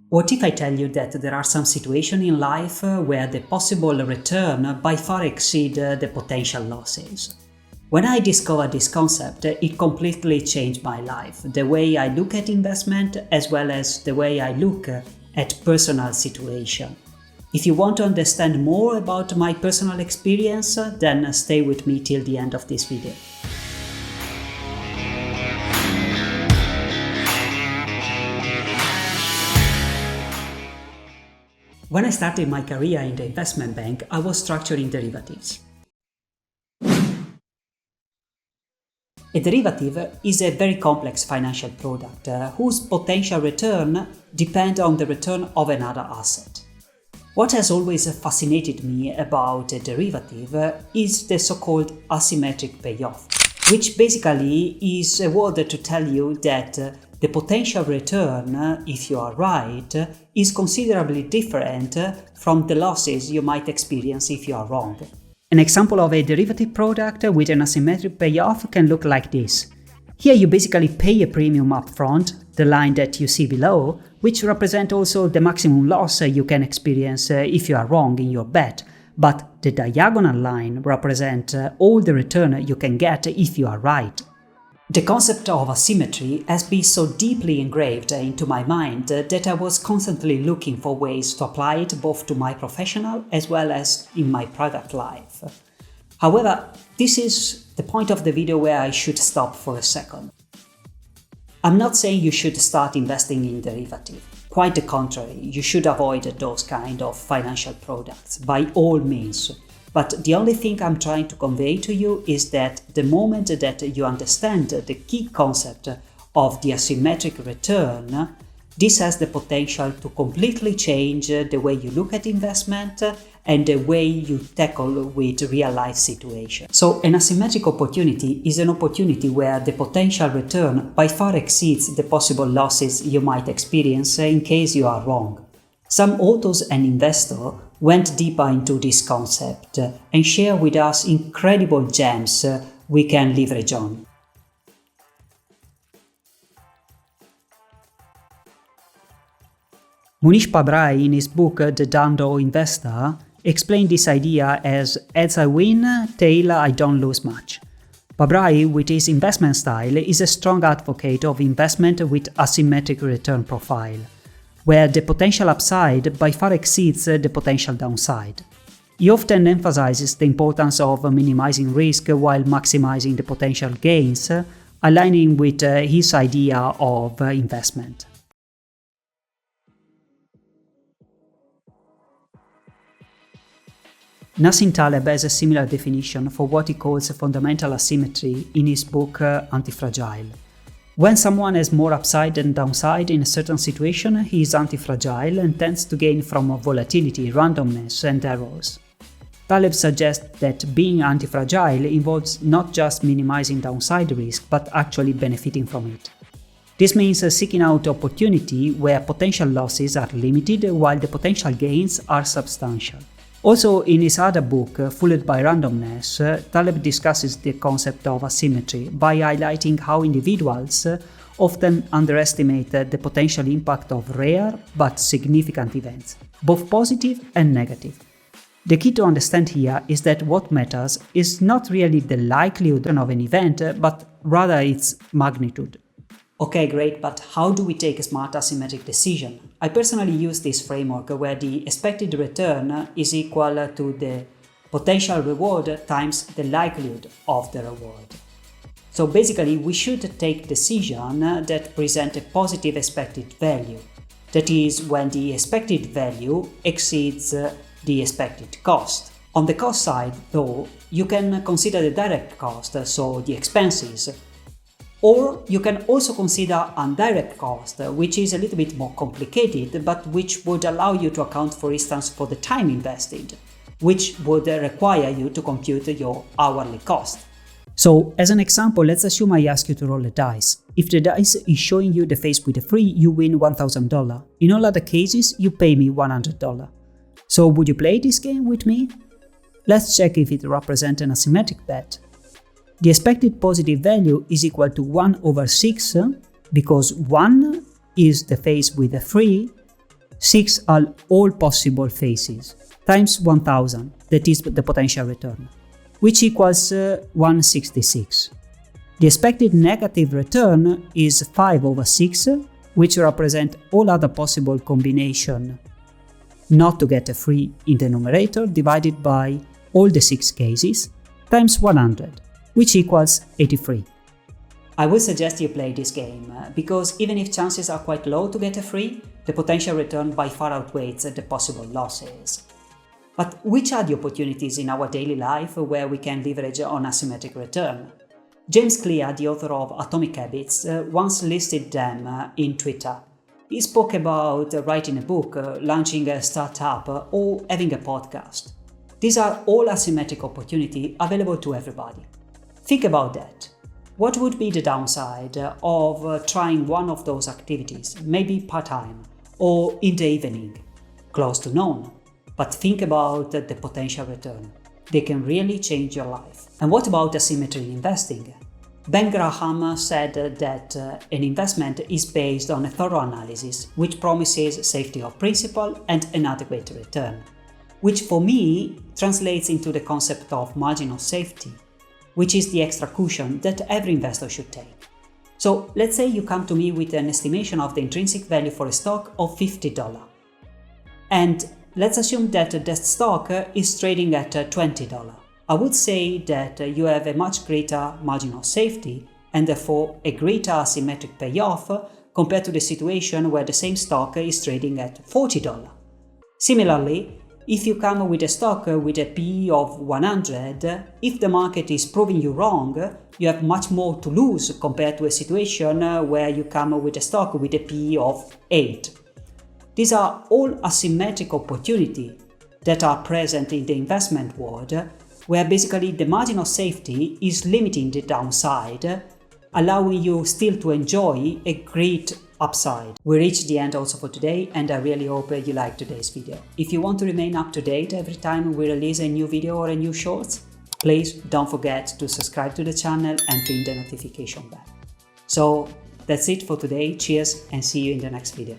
What if I tell you that there are some situations in life where the possible return by far exceed the potential losses? When I discovered this concept, it completely changed my life, the way I look at investment as well as the way I look at personal situation. If you want to understand more about my personal experience, then stay with me till the end of this video. When I started my career in the investment bank, I was structuring derivatives. A derivative is a very complex financial product whose potential return depends on the return of another asset. What has always fascinated me about a derivative is the so-called asymmetric payoff, which basically is a word to tell you that the potential return, if you are right, is considerably different from the losses you might experience if you are wrong. An example of a derivative product with an asymmetric payoff can look like this. Here you basically pay a premium upfront, the line that you see below, which represents also the maximum loss you can experience if you are wrong in your bet, but the diagonal line represents all the return you can get if you are right. The concept of asymmetry has been so deeply engraved into my mind that I was constantly looking for ways to apply it both to my professional as well as in my private life. However, this is the point of the video where I should stop for a second. I'm not saying you should start investing in derivatives. Quite the contrary, you should avoid those kind of financial products by all means. But the only thing I'm trying to convey to you is that the moment that you understand the key concept of the asymmetric return, this has the potential to completely change the way you look at investment and the way you tackle with real-life situations. So an asymmetric opportunity is an opportunity where the potential return by far exceeds the possible losses you might experience in case you are wrong. Some authors and investors went deeper into this concept and share with us incredible gems we can leverage on. Munish Pabrai, in his book The Down Door Investor, explained this idea as "Heads I win, tail I don't lose much." Pabrai, with his investment style, is a strong advocate of investment with asymmetric return profile, where the potential upside by far exceeds the potential downside. He often emphasizes the importance of minimizing risk while maximizing the potential gains, aligning with his idea of investment. Nassim Taleb has a similar definition for what he calls fundamental asymmetry in his book Anti-Fragile. When someone has more upside than downside in a certain situation, he is anti-fragile and tends to gain from volatility, randomness, and errors. Taleb suggests that being anti-fragile involves not just minimizing downside risk, but actually benefiting from it. This means seeking out opportunity where potential losses are limited while the potential gains are substantial. Also, in his other book, Fooled by Randomness, Taleb discusses the concept of asymmetry by highlighting how individuals often underestimate the potential impact of rare but significant events, both positive and negative. The key to understand here is that what matters is not really the likelihood of an event, but rather its magnitude. Okay, great, but how do we take a smart asymmetric decision? I personally use this framework where the expected return is equal to the potential reward times the likelihood of the reward. So basically, we should take decisions that present a positive expected value. That is, when the expected value exceeds the expected cost. On the cost side, though, you can consider the direct cost, so the expenses. Or you can also consider indirect cost, which is a little bit more complicated, but which would allow you to account, for instance, for the time invested, which would require you to compute your hourly cost. So, as an example, let's assume I ask you to roll a dice. If the dice is showing you the face with a 3, you win $1,000. In all other cases, you pay me $100. So, would you play this game with me? Let's check if it represents an asymmetric bet. The expected positive value is equal to 1/6 because 1 is the face with a 3 6 are all possible phases, times 1000, that is the potential return, which equals 166. The expected negative return is 5 over 6, which represent all other possible combination not to get a free in the numerator divided by all the 6 cases, times 100, which equals 83. I would suggest you play this game, because even if chances are quite low to get a free, the potential return by far outweighs the possible losses. But which are the opportunities in our daily life where we can leverage on asymmetric return? James Clear, the author of Atomic Habits, once listed them in Twitter. He spoke about writing a book, launching a startup, or having a podcast. These are all asymmetric opportunities available to everybody. Think about that. What would be the downside of trying one of those activities, maybe part-time or in the evening? Close to none. But think about the potential return. They can really change your life. And what about asymmetry in investing? Ben Graham said that an investment is based on a thorough analysis, which promises safety of principal and an adequate return, which for me translates into the concept of margin of safety, which is the extra cushion that every investor should take. So let's say you come to me with an estimation of the intrinsic value for a stock of $50. And let's assume that that stock is trading at $20. I would say that you have a much greater margin of safety and therefore a greater asymmetric payoff compared to the situation where the same stock is trading at $40. Similarly, if you come with a stock with a PE of 100, if the market is proving you wrong, you have much more to lose compared to a situation where you come with a stock with a PE of 8. These are all asymmetric opportunities that are present in the investment world, where basically the margin of safety is limiting the downside, allowing you still to enjoy a great upside. We reached the end also for today, and I really hope you liked today's video. If you want to remain up to date every time we release a new video or a new shorts, please don't forget to subscribe to the channel and ring the notification bell. So that's it for today. Cheers and see you in the next video.